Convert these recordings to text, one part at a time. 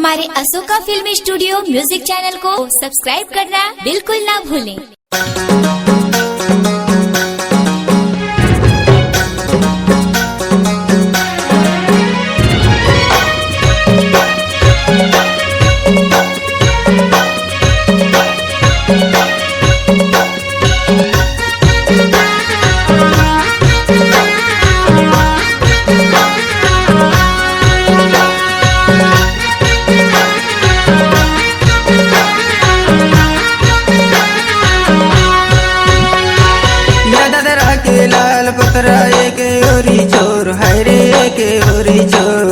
हमारे Ashoka film studio music channel को subscribe करना बिल्कुल ना भूलें। लाल पतरा एक ओरी चोर है रे के ओरी चोर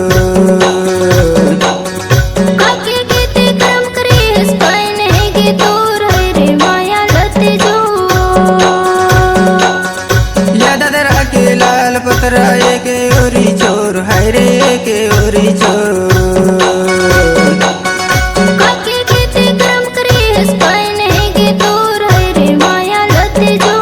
काके गीते कर्म करे इस पाइन है गे तोर है रे माया लते जो या दादरा के लाल पतरा एक ओरी चोर है रे के ओरी चोर काके गीते कर्म करे इस पाइन है गे तोर है रे माया लते जो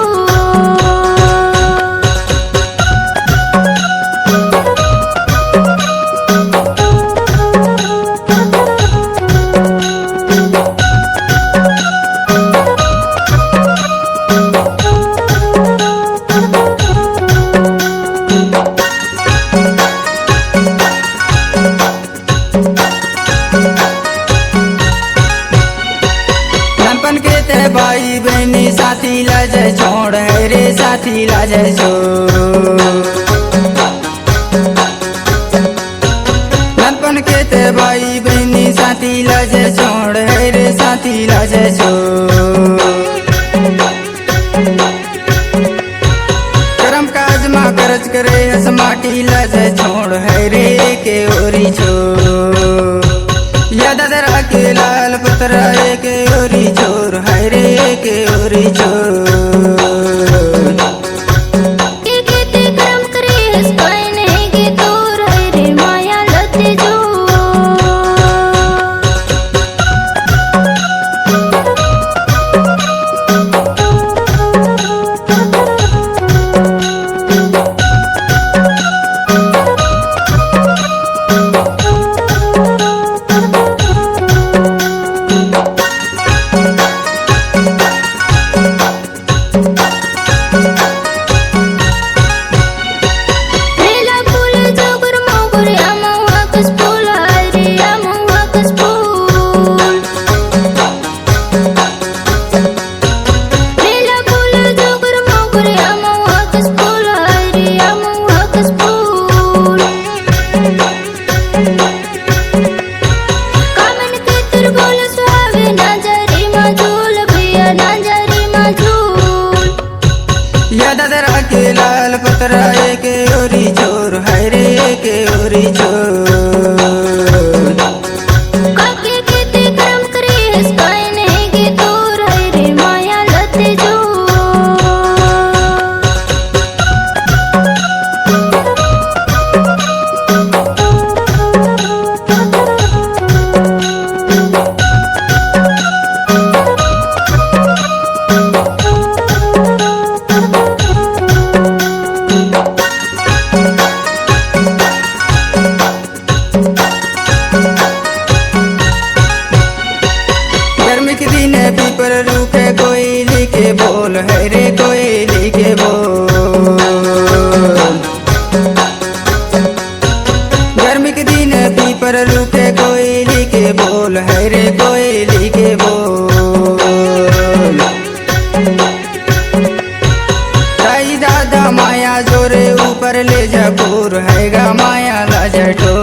भाई बहनी साथी लाजे छोड़ है रे साथी लाजे ननपन के ते भाई बहनी साथी लाजे छोड़ है रे साथी लाजे कर्म काज माँ करज करे हस माटी लाजे छोड़ है रे के ओरी छो या दादरा के लाल पतरा के ओरी चोर है रे के ओरी चोर के गीते कर्म करे इस पाइन है गे तोर है रे माया लते जो दादरा के लाल पतरा के ओरी चोर है रे के ओरी चोर काके गीते कर्म करे इस पाइन है गे तोर है रे माया लते जो पीपर रूखे कोयली के बोल है रे कोयली के बोल गर्मी के दिन पीपर रूखे कोयली के बोल है रे कोयली के बोल ताई दादा माया जोरे ऊपर ले जा पूर है गा माया लाजटो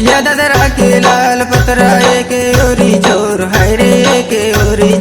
या दादरा के लाल पतरा के ओरी चोर है रे के ओरी